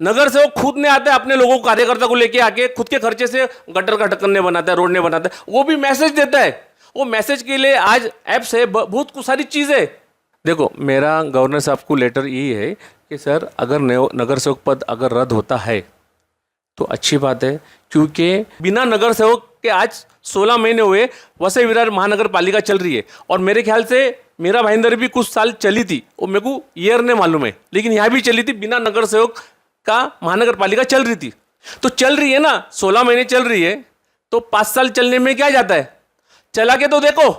नगर सेवक खुद नहीं आते, अपने लोगों को कार्यकर्ता को लेके आके खुद के खर्चे से गटर का ढक्कन नहीं बनाता है, रोड नहीं बनाता है, वो भी मैसेज देता है। वो मैसेज के लिए आज ऐप्स है, बहुत कुछ सारी चीज़ें। देखो, मेरा गवर्नर साहब को लेटर यही है कि सर अगर नगर सेवक पद अगर रद्द होता है तो अच्छी बात है, क्योंकि बिना नगर सेवक के आज 16 महीने हुए वसई विरार महानगर पालिका चल रही है। और मेरे ख्याल से मीरा भाईंदर भी कुछ साल चली थी, वो मेरे को ईयर नहीं मालूम है, लेकिन यहाँ भी चली थी, बिना नगर सेवक का महानगर पालिका चल रही थी। तो चल रही है ना, 16 महीने चल रही है, तो 5 साल चलने में क्या जाता है, चला के तो देखो।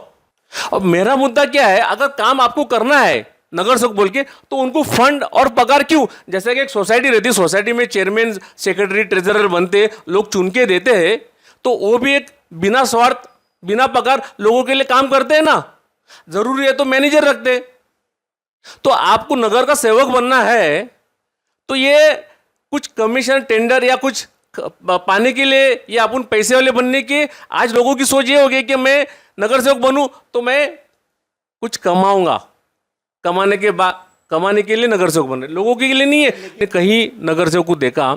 अब मेरा मुद्दा क्या है, अगर काम आपको करना है नगर सेवक बोल के, तो उनको फंड और पगार क्यों? जैसे कि एक सोसाइटी रहती है, सोसाइटी में चेयरमैन, सेक्रेटरी, ट्रेजरर बनते, लोग चुन के देते हैं, तो वो भी एक बिना स्वार्थ, बिना पगार लोगों के लिए काम करते हैं ना। जरूरी है तो मैनेजर रखते। तो आपको नगर का सेवक बनना है तो ये कुछ कमीशन, टेंडर या कुछ पाने के लिए या अपन पैसे वाले बनने के, आज लोगों की सोच ये हो गई कि मैं नगर सेवक बनूं तो मैं कुछ कमाऊंगा, कमाने के लिए नगर सेवक बन रहे, लोगों के लिए नहीं है। कहीं नगर सेवक को देखा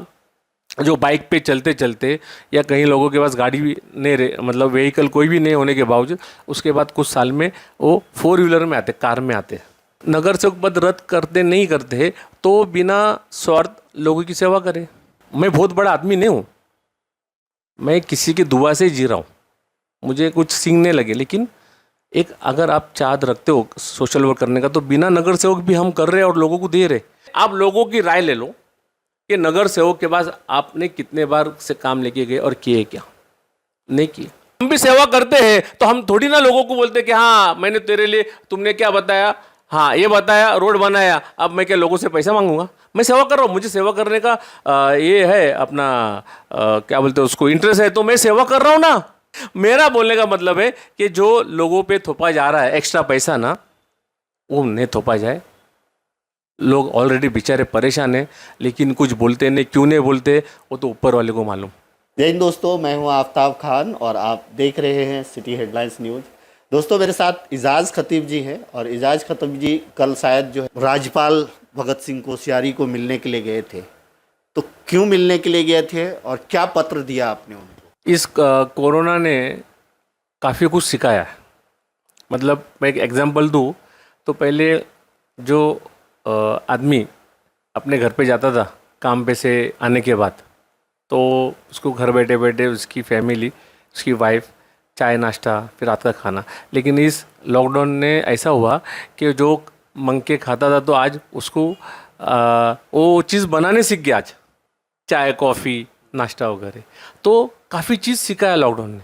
जो बाइक पे चलते चलते, या कहीं लोगों के पास गाड़ी भी नहीं रहे, मतलब व्हीकल कोई भी नहीं होने के बावजूद, उसके बाद कुछ साल में वो 4 व्हीलर में आते, कार में आते। नगर सेवक पद रद्द करते नहीं करते तो बिना स्वार्थ लोगों की सेवा करें। मैं बहुत बड़ा आदमी नहीं हूँ, मैं किसी की दुआ से जी रहा हूँ, मुझे कुछ सीखने लगे। लेकिन एक अगर आप चाहत रखते हो सोशल वर्क करने का, तो बिना नगर सेवक भी हम कर रहे हैं और लोगों को दे रहे। आप लोगों की राय ले लो कि नगर सेवक के पास आपने कितने बार से काम लेके गए और किए क्या नहीं किए। हम भी सेवा करते हैं तो हम थोड़ी ना लोगों को बोलते कि हाँ मैंने तेरे लिए, तुमने क्या बताया, हाँ ये बताया, रोड बनाया, अब मैं क्या लोगों से पैसा मांगूंगा? मैं सेवा कर रहा हूँ, मुझे सेवा करने का ये है अपना क्या बोलते हैं उसको, इंटरेस्ट है, तो मैं सेवा कर रहा हूँ ना। मेरा बोलने का मतलब है कि जो लोगों पे थोपा जा रहा है एक्स्ट्रा पैसा ना, वो नहीं थोपा जाए। लोग ऑलरेडी बेचारे परेशान हैं, लेकिन कुछ बोलते नहीं, क्यों नहीं बोलते वो तो ऊपर वाले को मालूम। जय हिंद दोस्तों, मैं हूं आफ्ताब खान और आप देख रहे हैं सिटी हेडलाइंस न्यूज़। दोस्तों, मेरे साथ इजाज़ खतीब जी हैं और इजाज़ खतीब जी कल शायद जो है राज्यपाल भगत सिंह कोश्यारी को मिलने के लिए गए थे, तो क्यों मिलने के लिए गए थे और क्या पत्र दिया आपने उनको? इस कोरोना ने काफ़ी कुछ सिखाया है। मतलब मैं एक एग्जांपल दूँ तो पहले जो आदमी अपने घर पे जाता था काम पे से आने के बाद, तो उसको घर बैठे बैठे उसकी फैमिली, उसकी वाइफ, चाय नाश्ता, फिर रात का खाना। लेकिन इस लॉकडाउन ने ऐसा हुआ कि जो मंग के खाता था तो आज उसको वो चीज़ बनाने सीख गया, आज चाय कॉफ़ी नाश्ता वगैरह। तो काफ़ी चीज़ सिखाया लॉकडाउन ने।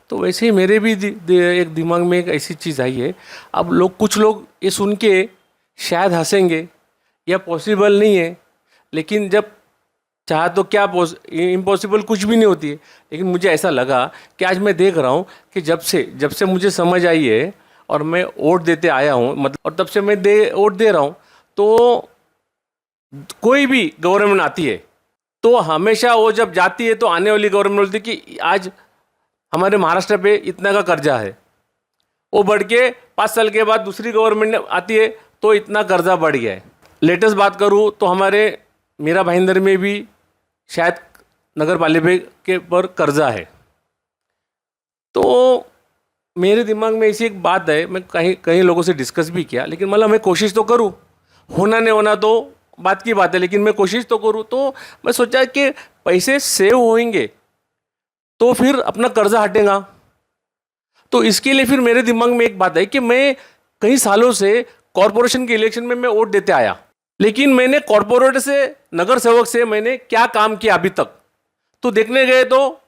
तो वैसे ही मेरे भी एक दिमाग में एक ऐसी चीज़ आई है। अब कुछ लोग ये सुन के शायद हंसेंगे या पॉसिबल नहीं है, लेकिन जब चाह तो क्या इम्पॉसिबल कुछ भी नहीं होती है। लेकिन मुझे ऐसा लगा कि आज मैं देख रहा हूँ कि जब से मुझे समझ आई है और मैं वोट देते आया हूँ, मतलब, और तब से मैं वोट दे रहा हूँ, तो कोई भी गवर्नमेंट आती है तो हमेशा वो जब जाती है तो आने वाली गवर्नमेंट बोलती है कि आज हमारे महाराष्ट्र पे इतना का कर्जा है, वो बढ़ के 5 साल के बाद दूसरी गवर्नमेंट आती है तो इतना कर्जा बढ़ गया है। लेटेस्ट बात करूँ तो हमारे मीरा भाईंदर में भी शायद नगर पालिका के पर कर्जा है। तो मेरे दिमाग में ऐसी एक बात है, मैं कहीं लोगों से डिस्कस भी किया, लेकिन मतलब मैं कोशिश तो करूँ, होना नहीं होना तो बात की बात है, लेकिन मैं कोशिश तो करूँ। तो मैं सोचा कि पैसे सेव होंगे तो फिर अपना कर्जा हटेगा। तो इसके लिए फिर मेरे दिमाग में एक बात है कि मैं कई सालों से कॉरपोरेशन के इलेक्शन में मैं वोट देते आया, लेकिन मैंने कॉरपोरेट से, नगर सेवक से मैंने क्या काम किया अभी तक, तो देखने गए तो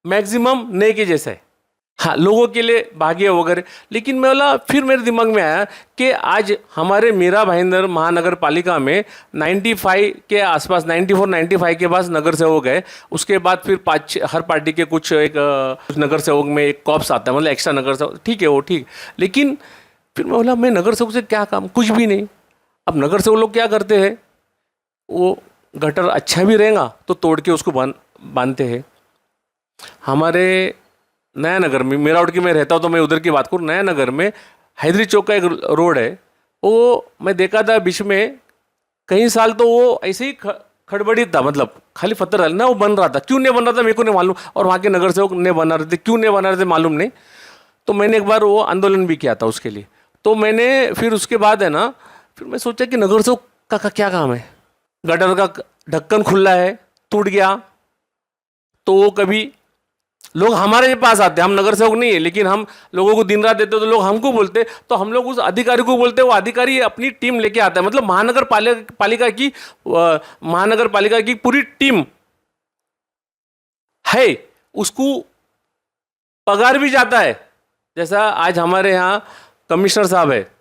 मैक्सिमम नहीं के जैसा है। हाँ, लोगों के लिए भाग्य वगैरह। लेकिन मैं बोला, फिर मेरे दिमाग में आया कि आज हमारे मीरा भाईंदर महानगर पालिका में 95 के आसपास, 94-95 के पास नगर सेवक है। उसके बाद फिर 5 हर पार्टी के कुछ नगर सेवक में एक कॉप्स आता है, मतलब एक्स्ट्रा नगर सेवक, ठीक है वो ठीक। लेकिन फिर मैं बोला, मैं नगर सेवक से क्या काम, कुछ भी नहीं। अब नगर सेवक लोग क्या करते हैं, वो गटर अच्छा भी रहेगा तो तोड़ के उसको बांधते हैं। हमारे नया नगर में, मेरा रोड की मैं रहता हूँ तो मैं उधर की बात करूँ, नया नगर में हैदरी चौक का एक रोड है, वो मैं देखा था बीच में कई साल तो वो ऐसे ही खड़बड़ी था, मतलब खाली पत्थर डालना ना, वो बन रहा था। क्यों नहीं बन रहा था मेरे को नहीं मालूम, और वहाँ के नगर सेवक नहीं बना रहे थे, क्यों नहीं बना रहे थे मालूम नहीं। तो मैंने एक बार वो आंदोलन भी किया था उसके लिए। तो मैंने फिर उसके बाद है ना, फिर मैं सोचा कि नगर सेवक का क्या काम है। गटर का ढक्कन खुला है, टूट गया, तो वो कभी लोग हमारे पास आते, हम नगर सेवक नहीं है लेकिन हम लोगों को दिन रात देते, तो लोग हमको बोलते, तो हम लोग उस अधिकारी को बोलते, वो अधिकारी अपनी टीम लेके आता है। मतलब महानगर पालिका की पूरी टीम है, उसको पगार भी जाता है। जैसा आज हमारे यहाँ कमिश्नर साहब है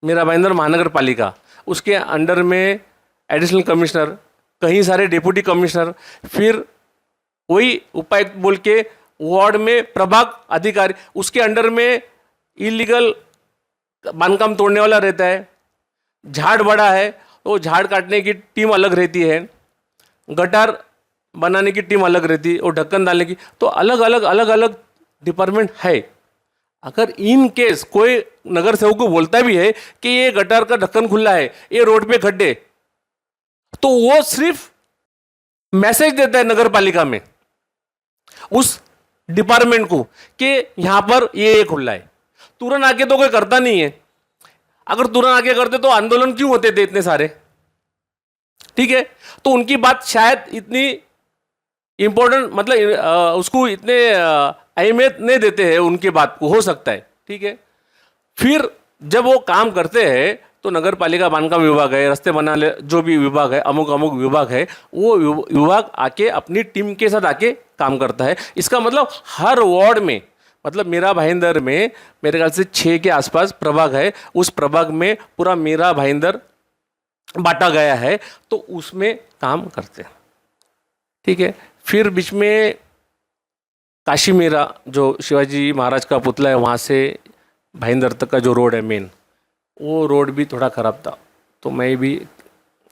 मीरा भाईंदर महानगर पालिका, उसके अंडर में एडिशनल कमिश्नर, कहीं सारे डेप्यूटी कमिश्नर, फिर वही उपायुक्त बोल के वार्ड में प्रभाग अधिकारी, उसके अंडर में इलीगल बांधकाम तोड़ने वाला रहता है। झाड़ बड़ा है तो झाड़ काटने की टीम अलग रहती है, गटार बनाने की टीम अलग रहती है, और ढक्कन डालने की, तो अलग अलग डिपार्टमेंट है। अगर इन केस कोई नगर सेवक को बोलता भी है कि ये गटार का ढक्कन खुला है, ये रोड पे खड्डे, तो वो सिर्फ मैसेज देता है नगर पालिका में उस डिपार्टमेंट को कि यहां पर ये खुला है। तुरंत आके तो कोई करता नहीं है। अगर तुरंत आके करते तो आंदोलन क्यों होते थे इतने सारे, ठीक है। तो उनकी बात शायद इतनी इंपॉर्टेंट, मतलब उसको इतने अहमियत नहीं देते हैं उनकी बात को, हो सकता है, ठीक है। फिर जब वो काम करते हैं तो नगर पालिका बांधकाम विभाग है, रास्ते बनाने जो भी विभाग है, अमुक विभाग है, वो विभाग आके अपनी टीम के साथ आके काम करता है। इसका मतलब हर वार्ड में, मतलब मीरा भाईंदर में मेरे ख्याल से 6 के आसपास प्रभाग है, उस प्रभाग में पूरा मीरा भाईंदर बांटा गया है, तो उसमें काम करते हैं, ठीक है। फिर बीच में काशी मीरा, जो शिवाजी महाराज का पुतला है, वहाँ से भाईंदर तक का जो रोड है मेन, वो रोड भी थोड़ा ख़राब था। तो मैं भी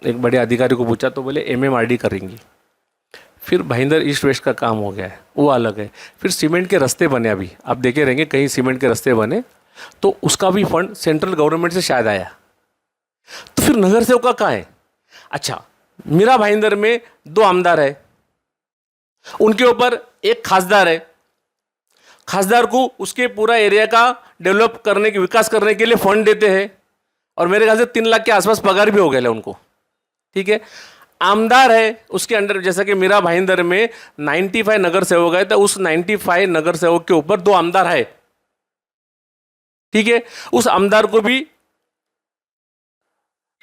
एक बड़े अधिकारी को पूछा तो बोले MMRD करेंगी। फिर भाईंदर ईस्ट वेस्ट का काम हो गया है, वो अलग है। फिर सीमेंट के रास्ते बने, अभी आप देखे रहेंगे कहीं सीमेंट के रास्ते बने, तो उसका भी फंड सेंट्रल गवर्नमेंट से शायद आया। तो फिर नगर सेवक का कहाँ है? अच्छा, मीरा भाईंदर में 2 आमदार है, उनके ऊपर एक खासदार है। खासदार को उसके पूरा एरिया का डेवलप करने के, विकास करने के लिए फंड देते हैं, और मेरे ख्याल से 3 लाख के आसपास पगार भी हो गया उनको, ठीक है। आमदार है उसके अंडर, जैसा कि मीरा भाईंदर में 95 नगर सेवक है, तो उस 95 नगर सेवक के ऊपर 2 आमदार है, ठीक है। उस आमदार को भी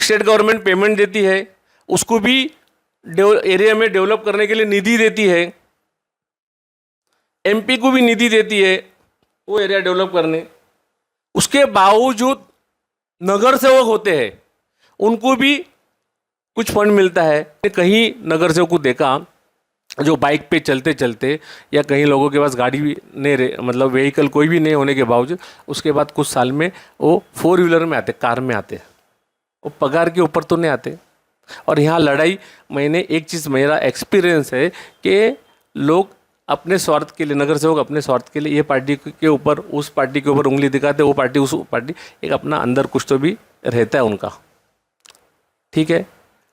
स्टेट गवर्नमेंट पेमेंट देती है, उसको भी एरिया में डेवलप करने के लिए निधि देती है, MP को भी निधि देती है वो एरिया डेवलप करने। उसके बावजूद नगर सेवक होते हैं, उनको भी कुछ फंड मिलता है। कहीं नगर सेवक को देखा जो बाइक पे चलते चलते, या कहीं लोगों के पास गाड़ी भी नहीं रहे, मतलब व्हीकल कोई भी नहीं होने के बावजूद, उसके बाद कुछ साल में वो 4 व्हीलर में आते, कार में आते, वो पगार के ऊपर तो नहीं आते। और यहाँ लड़ाई, मैंने एक चीज़, मेरा एक्सपीरियंस है कि लोग अपने स्वार्थ के लिए, नगर सेवक अपने स्वार्थ के लिए ये पार्टी के ऊपर, उस पार्टी के ऊपर उंगली दिखाते, वो पार्टी उस पार्टी, एक अपना अंदर कुछ तो भी रहता है उनका, ठीक है।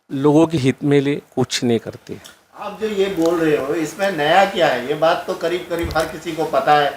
लोगों के हित में लिए कुछ नहीं करते। आप जो ये बोल रहे हो इसमें नया क्या है? ये बात तो करीब करीब हर किसी को पता है।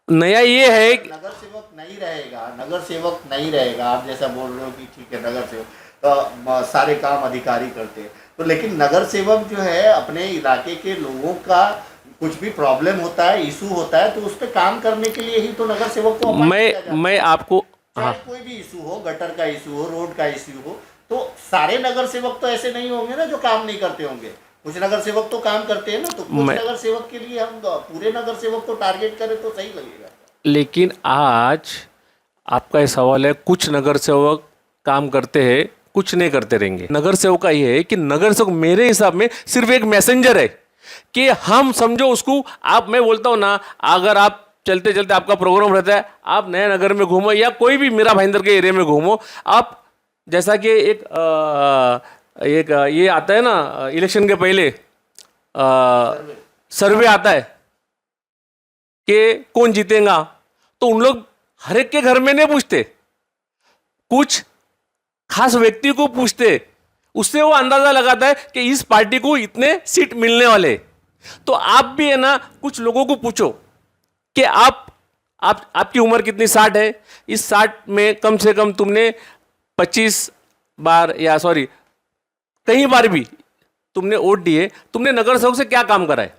नया ये है कि नगर सेवक नहीं रहेगा, नगर सेवक नहीं रहेगा, आप जैसा बोल रहे हो कि ठीक है नगर सेवक तो सारे काम अधिकारी करते हैं, तो लेकिन नगर सेवक जो है अपने इलाके के लोगों का कुछ भी प्रॉब्लम होता है, इशू होता है, तो उस पर काम करने के लिए ही तो नगर सेवक को अपॉइंट किया जाता है। मैं आपको, चाहे कोई भी इशू हो, गटर का इशू हो, रोड का इशू हो, तो सारे नगर सेवक तो ऐसे नहीं होंगे ना जो काम नहीं करते होंगे। कुछ नगर सेवक तो काम करते हैं ना, तो कुछ नगर सेवक के लिए हम पूरे नगर सेवक को टारगेट करें तो सही लगेगा। लेकिन आज आपका ये सवाल है, कुछ नगर सेवक काम करते हैं, कुछ नहीं करते रहेंगे। नगर सेवक का ये है कि नगर सेवक मेरे हिसाब में सिर्फ एक मैसेंजर है, कि हम समझो उसको, आप, मैं बोलता हूँ ना, अगर आप चलते चलते आपका प्रोग्राम रहता है, आप नया नगर में घूमो या कोई भी मीरा भाईंदर के एरिया में घूमो, आप जैसा कि एक ये आता है ना इलेक्शन के पहले सर्वे आता है कि कौन जीतेगा, तो उन लोग हर एक के घर में नहीं पूछते, कुछ खास व्यक्ति को पूछते, उससे वो अंदाजा लगाता है कि इस पार्टी को इतने सीट मिलने वाले। तो आप भी है ना कुछ लोगों को पूछो कि आपकी उम्र कितनी, 60 है, इस 60 में कम से कम तुमने 25 बार या सॉरी कई बार भी तुमने वोट दिए, तुमने नगर सेवक से क्या काम करा है।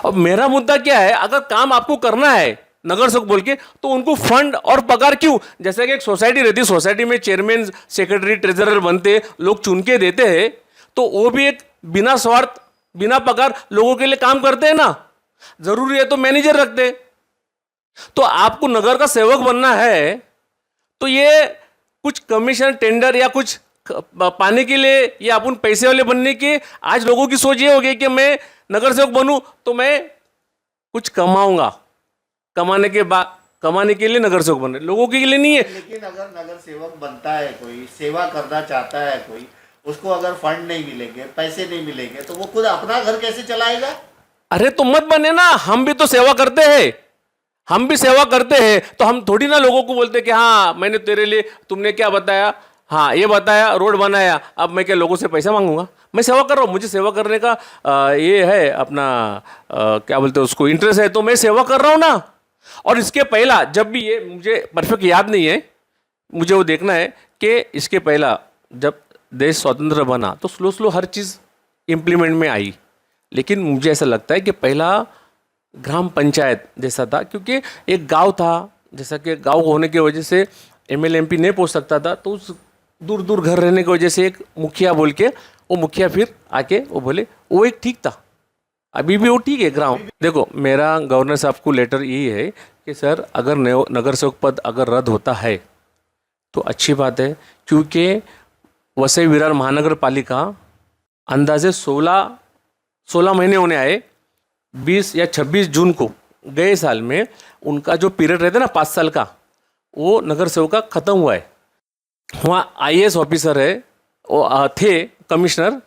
और मेरा मुद्दा क्या है, अगर काम आपको करना है नगर सेवक बोल के, तो उनको फंड और पगार क्यों, जैसे कि एक सोसाइटी रहती है, सोसाइटी में चेयरमैन, सेक्रेटरी, ट्रेजरर बनते, लोग चुन के देते हैं, तो वो भी एक बिना स्वार्थ बिना पगार लोगों के लिए काम करते हैं ना। जरूरी है तो मैनेजर रखते। तो आपको नगर का सेवक बनना है तो ये कुछ कमीशन टेंडर या कुछ पाने के लिए या अपन पैसे वाले बनने के, आज लोगों की सोच ये हो गई कि मैं नगर सेवक बनूं तो मैं कुछ कमाऊंगा, कमाने के लिए नगर सेवक बन रहे, लोगों के लिए नहीं है। लेकिन अगर नगर सेवक बनता है, कोई सेवा करना चाहता है कोई, उसको अगर फंड नहीं मिलेंगे, पैसे नहीं मिलेंगे, तो वो खुद अपना घर कैसे चलाएगा? अरे तो मत बने ना, हम भी तो सेवा करते हैं, हम भी सेवा करते हैं। तो हम थोड़ी ना लोगों को बोलते कि हाँ मैंने तेरे लिए, तुमने क्या बताया, हाँ ये बताया, रोड बनाया, अब मैं क्या लोगों से पैसा मांगूंगा? मैं सेवा कर रहा हूँ, मुझे सेवा करने का ये है अपना क्या बोलते हैं उसको, इंटरेस्ट है, तो मैं सेवा कर रहा हूँ ना। और इसके पहला जब भी, ये मुझे परफेक्ट याद नहीं है, मुझे वो देखना है कि इसके पहला जब देश स्वतंत्र बना तो स्लो स्लो हर चीज़ इम्प्लीमेंट में आई। लेकिन मुझे ऐसा लगता है कि पहला ग्राम पंचायत जैसा था, क्योंकि एक गांव था, जैसा कि गांव होने की वजह से एमएलए एमपी नहीं पहुंच सकता था, तो उस दूर दूर घर रहने की वजह से एक मुखिया बोल के, वो मुखिया फिर आके वो बोले, वो एक ठीक था। अभी भी वो ठीक है गाँव। देखो मेरा गवर्नर साहब को लेटर यही है कि सर अगर नगर सेवक पद अगर रद्द होता है तो अच्छी बात है, क्योंकि वसई विरार महानगर पालिका अंदाजे 16 महीने होने आए। 20 या 26 जून को गए साल में उनका जो पीरियड रहता है ना 5 साल का, वो नगर सेवक का ख़त्म हुआ है। वहाँ आईएएस ऑफिसर है, वो थे कमिश्नर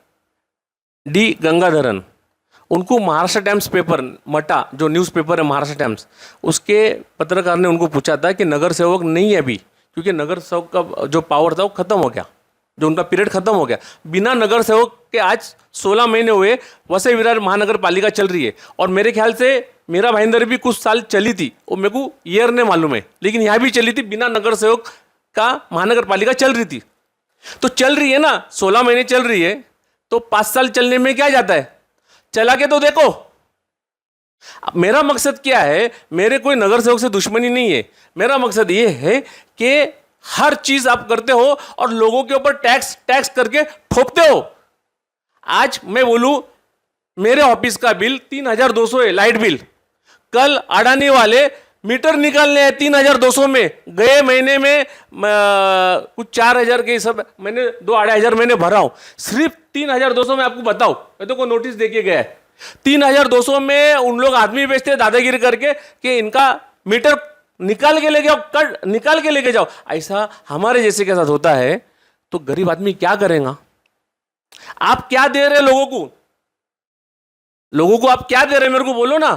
डी गंगाधरन। उनको महाराष्ट्र टाइम्स पेपर, मटा जो न्यूज़पेपर है महाराष्ट्र टाइम्स, उसके पत्रकार ने उनको पूछा था कि नगर सेवक नहीं है अभी, क्योंकि नगर सेवक का जो पावर था वो ख़त्म हो गया, जो उनका पीरियड खत्म हो गया। बिना नगर सेवक के आज 16 महीने हुए वसई विरार महानगर पालिका चल रही है। और मेरे ख्याल से मेरा भाईंदर भी कुछ साल चली थी, वो मेरे को ईयर नहीं मालूम है, लेकिन यहाँ भी चली थी, बिना नगर सेवक का महानगर पालिका चल रही थी। तो चल रही है ना, 16 महीने चल रही है, तो 5 साल चलने में क्या जाता है, चला के तो देखो। मेरा मकसद क्या है, मेरे कोई नगर सेवक से दुश्मनी नहीं है, मेरा मकसद ये है कि हर चीज आप करते हो और लोगों के ऊपर टैक्स करके ठोपते हो। आज मैं बोलूं, मेरे ऑफिस का बिल 3200 है, लाइट बिल। कल अडानी वाले मीटर निकालने हैं 3200 में। गए महीने में कुछ 4000 के सब मैंने 2-2.5 महीने भरा हूं, सिर्फ 3200 में। आपको बताओ, मैं तो कोई नोटिस देके गया है, 3200 में उन लोग आदमी बेचते दादागिरी करके कि इनका मीटर निकाल के ले जाओ, कट निकाल के लेके जाओ। ऐसा हमारे जैसे के साथ होता है तो गरीब आदमी क्या करेगा? आप क्या दे रहे लोगों को आप क्या दे रहे मेरे को बोलो ना।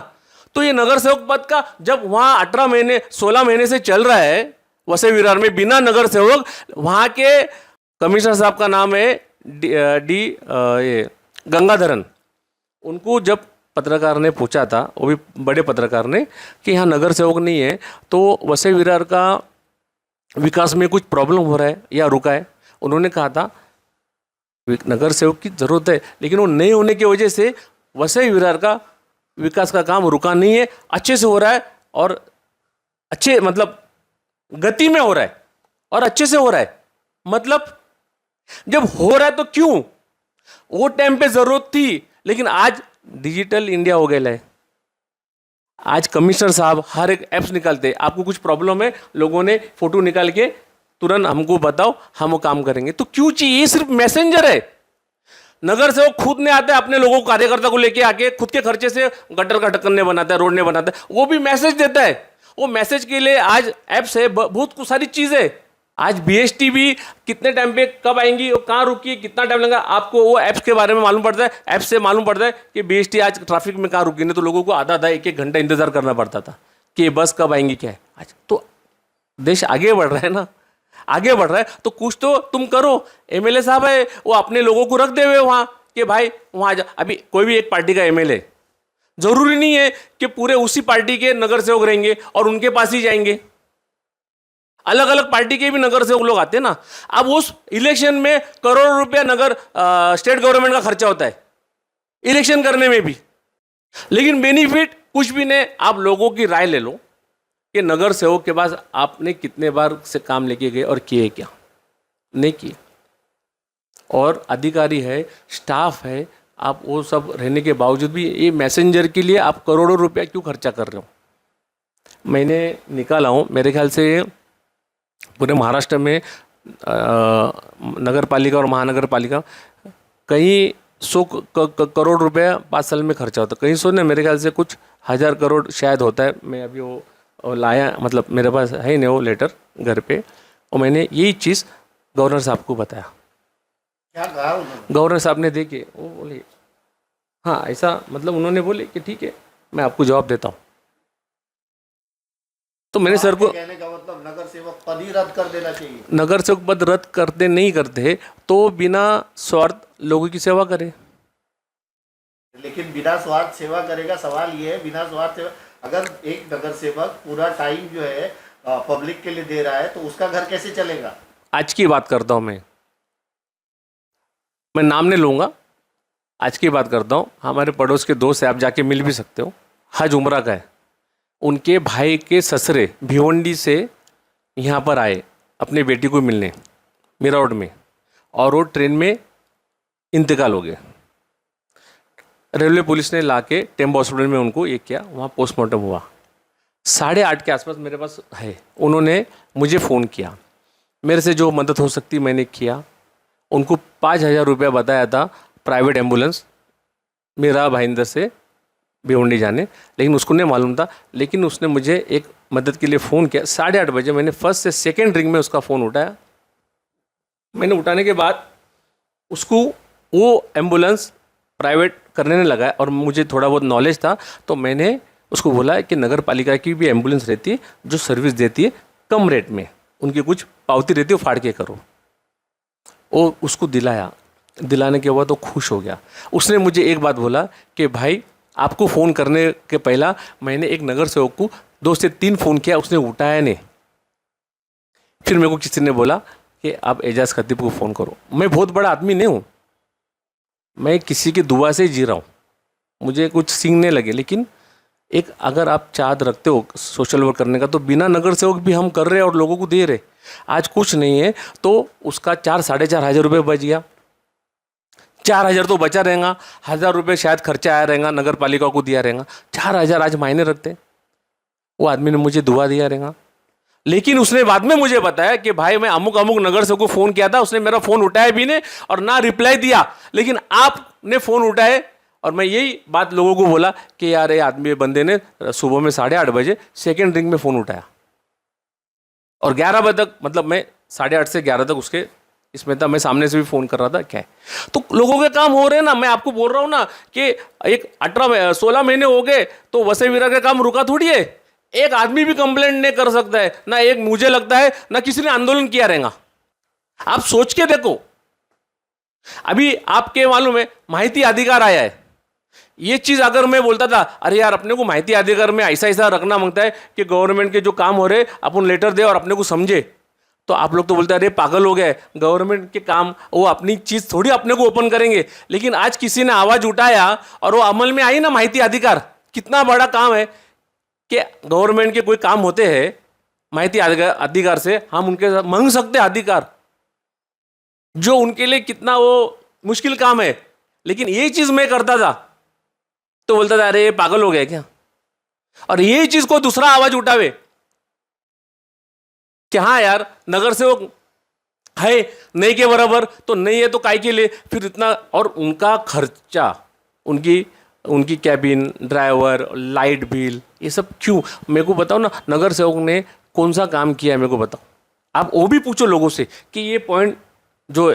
तो ये नगर सेवक पद का जब वहां 18 महीने 16 महीने से चल रहा है वसई विरार में बिना नगर सेवक, वहां के कमिश्नर साहब का नाम है डी गंगाधरन। उनको जब पत्रकार ने पूछा था, वो भी बड़े पत्रकार ने, कि यहाँ नगर सेवक नहीं है तो वसई विरार का विकास में कुछ प्रॉब्लम हो रहा है या रुका है, उन्होंने कहा था नगर सेवक की ज़रूरत है, लेकिन वो नहीं होने की वजह से वसई विरार का विकास का काम रुका नहीं है, अच्छे से हो रहा है। और अच्छे मतलब गति में हो रहा है और अच्छे से हो रहा है। मतलब जब हो रहा है तो क्यों, वो टाइम पे ज़रूरत थी, लेकिन आज डिजिटल इंडिया हो गया है। आज कमिश्नर साहब हर एक ऐप्स निकालते, आपको कुछ प्रॉब्लम है, लोगों ने फोटो निकाल के तुरंत हमको बताओ, हम वो काम करेंगे। तो क्यों चाहिए? ये सिर्फ मैसेंजर है। नगर से वो खुद नहीं आता है, अपने लोगों को कार्यकर्ता को लेके आके खुद के खर्चे से गटर का ढक्कन नहीं बनाता है, रोड नहीं बनाता है, वो भी मैसेज देता है। वो मैसेज के लिए आज ऐप्स है, बहुत कुछ सारी चीज़ है। आज बीएसटी भी कितने टाइम पे कब आएंगी और कहाँ रुकी, कितना टाइम लगेगा, आपको वो ऐप्स के बारे में मालूम पड़ता है। ऐप से मालूम पड़ता है कि बीएसटी आज ट्रैफिक में कहाँ रुकी, नहीं तो लोगों को आधा 1-1 घंटा इंतजार करना पड़ता था कि बस कब आएंगी क्या है। आज तो देश आगे बढ़ रहा है ना। आगे बढ़ रहा है तो कुछ तो तुम करो। एमएलए साहब है वो अपने लोगों को रख दे हुए वहाँ कि भाई वहाँ जा। अभी कोई भी एक पार्टी का एमएलए, जरूरी नहीं है कि पूरे उसी पार्टी के नगर सेवक रहेंगे और उनके पास ही जाएंगे, अलग अलग पार्टी के भी नगर सेवक लोग आते हैं ना। अब उस इलेक्शन में करोड़ों रुपया नगर स्टेट गवर्नमेंट का खर्चा होता है इलेक्शन करने में भी, लेकिन बेनिफिट कुछ भी नहीं। आप लोगों की राय ले लो कि नगर सेवक के पास आपने कितने बार से काम लेके गए और किए क्या, नहीं किए। और अधिकारी है, स्टाफ है, आप वो सब रहने के बावजूद भी ये मैसेंजर के लिए आप करोड़ों रुपया क्यों खर्चा कर रहे हो। मैंने निकाला हूँ, मेरे ख्याल से पूरे महाराष्ट्र में नगर पालिका और महानगर पालिका कई 100 करोड़ रुपया 5 साल में खर्चा होता है। कहीं 100 ने, मेरे ख्याल से कुछ 1000 करोड़ शायद होता है। मैं अभी वो लाया, मतलब मेरे पास है नहीं वो लेटर घर पे, और मैंने यही चीज़ गवर्नर साहब को बताया। क्या कहा उन्होंने? गवर्नर साहब ने देखे, वो बोले हाँ ऐसा, मतलब उन्होंने बोले कि ठीक है मैं आपको जवाब देता हूँ। तो मैंने सर को, कहने का मतलब नगर सेवक पद ही रद्द कर देना चाहिए। नगर सेवक पद रद्द करते नहीं करते तो बिना स्वार्थ लोगों की सेवा करे। लेकिन बिना स्वार्थ सेवा करेगा, सवाल ये है बिना स्वार्थ सेवा, अगर एक नगर सेवक पूरा टाइम जो है पब्लिक के लिए दे रहा है तो उसका घर कैसे चलेगा? आज की बात करता हूँ मैं नाम नहीं लूँगा, आज की बात करता हूँ। हमारे पड़ोस के दोस्त है, आप जाके मिल भी सकते हो, हज उम्रा का है। उनके भाई के ससुरे भिवंडी से यहाँ पर आए अपनी बेटी को मिलने मीरावट में, और वो ट्रेन में इंतकाल हो गए। रेलवे पुलिस ने लाके टेम्पो हॉस्पिटल में उनको ये किया, वहाँ पोस्टमार्टम हुआ। 8:30 के आसपास मेरे पास है, उन्होंने मुझे फ़ोन किया, मेरे से जो मदद हो सकती मैंने किया। उनको 5000 रुपया बताया था प्राइवेट एम्बुलेंस मेरा भाईंदर से भिवंडी जाने, लेकिन उसको नहीं मालूम था। लेकिन उसने मुझे एक मदद के लिए फ़ोन किया। 8:30 बजे मैंने फर्स्ट से सेकेंड रिंग में उसका फ़ोन उठाया। मैंने उठाने के बाद उसको वो एम्बुलेंस प्राइवेट करने नहीं लगा, और मुझे थोड़ा बहुत नॉलेज था, तो मैंने उसको बोला कि नगर पालिका की भी एम्बुलेंस रहती है जो सर्विस देती है कम रेट में, उनकी कुछ पावती रहती है वो फाड़ के करो। वो उसको दिलाया, दिलाने के बाद वो खुश हो गया। उसने मुझे एक बात बोला कि भाई आपको फ़ोन करने के पहला मैंने एक नगर सेवक को 2 से 3 फ़ोन किया, उसने उठाया नहीं। फिर मेरे को किसी ने बोला कि आप एजाज खतीब को फ़ोन करो। मैं बहुत बड़ा आदमी नहीं हूँ, मैं किसी की दुआ से जी रहा हूँ, मुझे कुछ सीखने लगे। लेकिन एक अगर आप चाहत रखते हो सोशल वर्क करने का, तो बिना नगर सेवक भी हम कर रहे हैं और लोगों को दे रहे। आज कुछ नहीं है तो उसका 4-4.5 हज़ार रुपये बच गया। 4000 तो बचा रहेगा, 1000 रुपये शायद खर्चा आया रहेगा, नगर पालिका को दिया रहेगा। 4000 आज मायने रखते। वो आदमी ने मुझे दुआ दिया रहेगा। लेकिन उसने बाद में मुझे बताया कि भाई मैं अमुक अमुक नगर सेवक को फ़ोन किया था, उसने मेरा फ़ोन उठाया भी नहीं और ना रिप्लाई दिया, लेकिन आपने फ़ोन उठाए। और मैं यही बात लोगों को बोला कि यार ये आदमी बंदे ने सुबह में 8:30 बजे सेकेंड रिंग में फ़ोन उठाया, और 11 बजे तक, मतलब मैं 8:30 से 11 तक उसके इसमें था, मैं सामने से भी फ़ोन कर रहा था। क्या है तो लोगों के काम हो रहे हैं ना। मैं आपको बोल रहा हूँ ना कि एक 16 महीने हो गए तो वसई विरार का काम रुका थोड़ी है। एक आदमी भी कंप्लेंट नहीं कर सकता है ना, एक मुझे लगता है ना किसी ने आंदोलन किया रहेगा। आप सोच के देखो, अभी आपके मालूम है माहिती अधिकार आया है। ये चीज़ अगर मैं बोलता था अरे यार अपने को माहिती अधिकार में ऐसा ऐसा रखना मांगता है कि गवर्नमेंट के जो काम हो रहे अपन लेटर दे और अपने को समझे, तो आप लोग तो बोलते हैं अरे पागल हो गए, गवर्नमेंट के काम वो अपनी चीज़ थोड़ी अपने को ओपन करेंगे। लेकिन आज किसी ने आवाज़ उठाया और वो अमल में आई ना माहिती अधिकार, कितना बड़ा काम है कि गवर्नमेंट के कोई काम होते हैं माहिती अधिकार से हम उनके साथ मांग सकते हैं अधिकार, जो उनके लिए कितना वो मुश्किल काम है। लेकिन ये चीज़ मैं करता था तो बोलता था अरे पागल हो गया क्या। और यही चीज़ को दूसरा आवाज़ उठावे कि हाँ यार नगर सेवक है नहीं के बराबर, तो नहीं है तो काय के लिए फिर इतना। और उनका खर्चा, उनकी कैबिन, ड्राइवर, लाइट बिल, ये सब क्यों, मेरे को बताओ ना। नगर सेवक ने कौन सा काम किया है मेरे को बताओ। आप वो भी पूछो लोगों से कि ये पॉइंट जो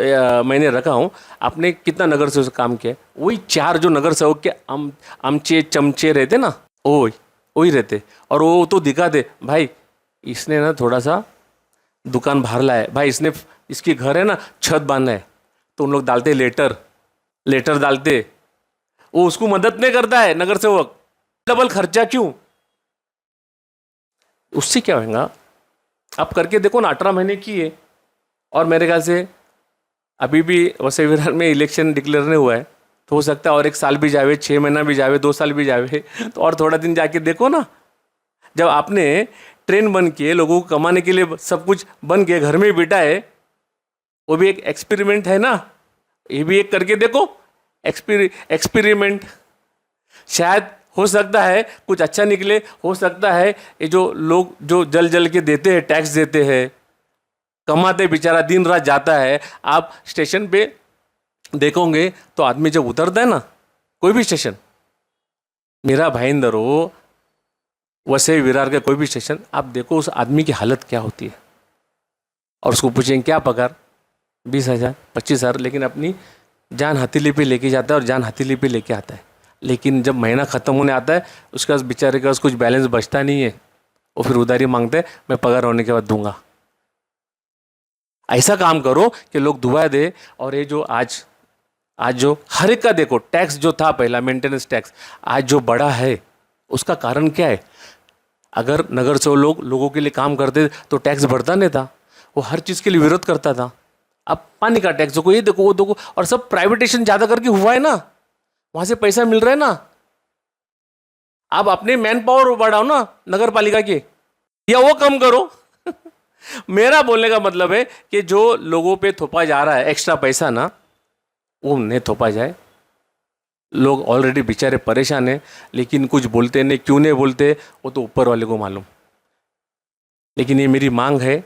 मैंने रखा हूँ आपने कितना नगर सेवक से काम किया है। वही 4 जो नगर सेवक के अमचे चमचे रहते ना, वही रहते। और वो तो दिखाते भाई इसने ना थोड़ा सा दुकान बाहर लाए, भाई इसने इसकी घर है ना छत बांधना है, तो उन लोग डालते लेटर डालते, वो उसको मदद नहीं करता है नगर सेवक, डबल खर्चा क्यों? उससे क्या होगा? आप करके देखो ना, 18 महीने की है, और मेरे ख्याल से अभी भी वसई विरार में इलेक्शन डिक्लेयर नहीं हुआ है, तो हो सकता है और 1 साल भी जावे, 6 महीना भी जावे, 2 साल भी जावे, तो और थोड़ा दिन जाके देखो ना, जब आपने ट्रेन बन के लोगों को कमाने के लिए सब कुछ बन के घर में बैठा है, वो भी एक एक्सपेरिमेंट है ना, ये भी एक करके देखो, एक्सपेरिमेंट। शायद हो सकता है कुछ अच्छा निकले, हो सकता है ये जो लोग जो जल जल के देते हैं, टैक्स देते हैं, कमाते बेचारा दिन रात जाता है, आप स्टेशन पे देखोगे तो आदमी जब उतरता है ना, कोई भी स्टेशन, मेरा भाईंदर हो, वसई विरार का कोई भी स्टेशन, आप देखो उस आदमी की हालत क्या होती है, और उसको पूछेंगे क्या पगार, 20,000 25,000, लेकिन अपनी जान हथेली पे लेके जाता है और जान हथेली पे लेके आता है, लेकिन जब महीना ख़त्म होने आता है उसके पास बेचारे के पास कुछ बैलेंस बचता नहीं है, वो फिर उधारी मांगते हैं, मैं पगार होने के बाद दूंगा। ऐसा काम करो कि लोग दुआ दे। और ये जो आज जो हर एक का देखो, टैक्स जो था पहला मेंटेनेंस टैक्स, आज जो बड़ा है, उसका कारण क्या है? अगर नगर से लोगों के लिए काम करते तो टैक्स बढ़ता नहीं था, वो हर चीज़ के लिए विरोध करता था। अब पानी का टैक्स देखो, ये देखो, वो देखो, और सब प्राइवेटेशन ज़्यादा करके हुआ है ना, वहाँ से पैसा मिल रहा है ना। आप अपने मैन पावर बढ़ाओ ना नगर पालिका के, या वो कम करो। मेरा बोलने का मतलब है कि जो लोगों पे थोपा जा रहा है एक्स्ट्रा पैसा ना, वो नहीं थोपा जाए। लोग ऑलरेडी बेचारे परेशान हैं, लेकिन कुछ बोलते नहीं, क्यों नहीं बोलते वो तो ऊपर वाले को मालूम। लेकिन ये मेरी मांग है,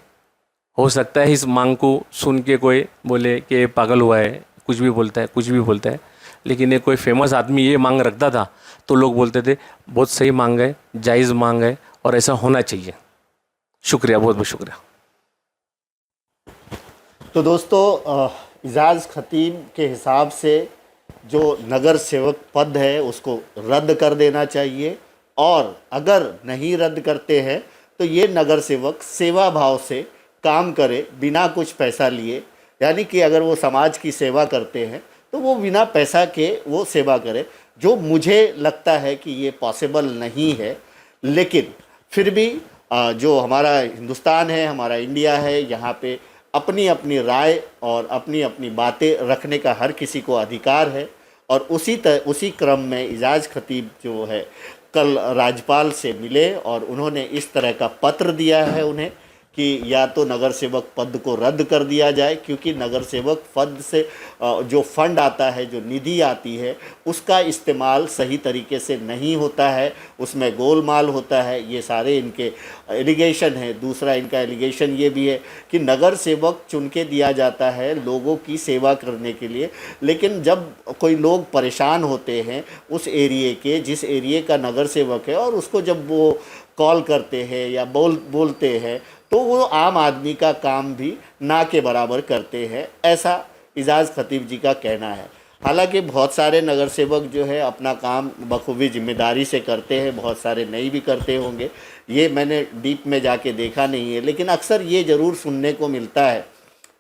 हो सकता है इस मांग को सुन के कोई बोले कि पागल हुआ है, कुछ भी बोलता है, लेकिन ये कोई फेमस आदमी ये मांग रखता था तो लोग बोलते थे बहुत सही मांग है, जायज़ मांग है, और ऐसा होना चाहिए। शुक्रिया, बहुत बहुत शुक्रिया। तो दोस्तों, इजाज़ खतीब के हिसाब से जो नगर सेवक पद है उसको रद्द कर देना चाहिए, और अगर नहीं रद्द करते हैं तो ये नगर सेवक सेवा भाव से काम करे बिना कुछ पैसा लिए, यानी कि अगर वो समाज की सेवा करते हैं तो वो बिना पैसा के वो सेवा करे, जो मुझे लगता है कि ये पॉसिबल नहीं है। लेकिन फिर भी जो हमारा हिंदुस्तान है, हमारा इंडिया है, यहाँ पे अपनी अपनी राय और अपनी अपनी बातें रखने का हर किसी को अधिकार है। और उसी क्रम में इजाज़ खतीब जो है कल राज्यपाल से मिले और उन्होंने इस तरह का पत्र दिया है उन्हें कि या तो नगर सेवक पद को रद्द कर दिया जाए, क्योंकि नगर सेवक पद से जो फंड आता है, जो निधि आती है, उसका इस्तेमाल सही तरीके से नहीं होता है, उसमें गोलमाल होता है। ये सारे इनके एलिगेशन है। दूसरा इनका एलिगेशन ये भी है कि नगर सेवक चुन के दिया जाता है लोगों की सेवा करने के लिए, लेकिन जब कोई लोग परेशान होते हैं उस एरिए के, जिस एरिए का नगर सेवक है, और उसको जब वो कॉल करते हैं या बोलते हैं तो वो आम आदमी का काम भी ना के बराबर करते हैं, ऐसा इजाज़ खतीब जी का कहना है। हालांकि बहुत सारे नगर सेवक जो है अपना काम बखूबी जिम्मेदारी से करते हैं, बहुत सारे नहीं भी करते होंगे, ये मैंने डीप में जाके देखा नहीं है, लेकिन अक्सर ये ज़रूर सुनने को मिलता है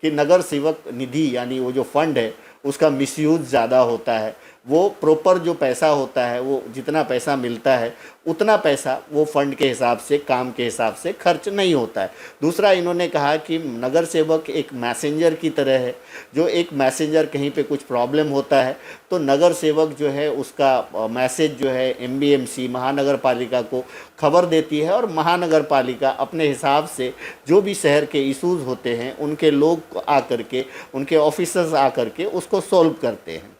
कि नगर सेवक निधि यानी वो जो फंड है उसका मिसयूज़ ज़्यादा होता है। वो प्रॉपर जो पैसा होता है, वो जितना पैसा मिलता है उतना पैसा वो फंड के हिसाब से, काम के हिसाब से खर्च नहीं होता है। दूसरा इन्होंने कहा कि नगर सेवक एक मैसेंजर की तरह है, जो एक मैसेंजर कहीं पे कुछ प्रॉब्लम होता है तो नगर सेवक जो है उसका मैसेज जो है MBMC महानगर पालिका को खबर देती है, और महानगर पालिका अपने हिसाब से जो भी शहर के इशूज़ होते हैं उनके लोग आकर के, उनके ऑफिसर्स आकर के उसको सॉल्व करते हैं।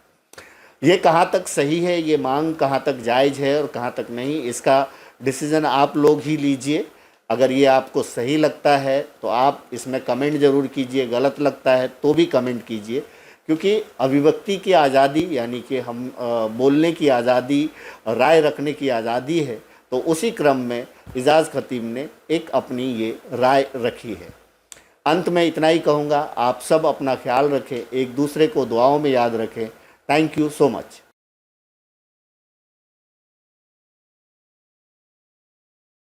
ये कहाँ तक सही है, ये मांग कहाँ तक जायज़ है और कहाँ तक नहीं, इसका डिसीज़न आप लोग ही लीजिए। अगर ये आपको सही लगता है तो आप इसमें कमेंट ज़रूर कीजिए, गलत लगता है तो भी कमेंट कीजिए, क्योंकि अभिव्यक्ति की आज़ादी यानी कि हम बोलने की आज़ादी, राय रखने की आज़ादी है, तो उसी क्रम में इजाज़ खतीब ने एक अपनी ये राय रखी है। अंत में इतना ही कहूँगा, आप सब अपना ख्याल रखें, एक दूसरे को दुआओं में याद रखें। Thank you so much.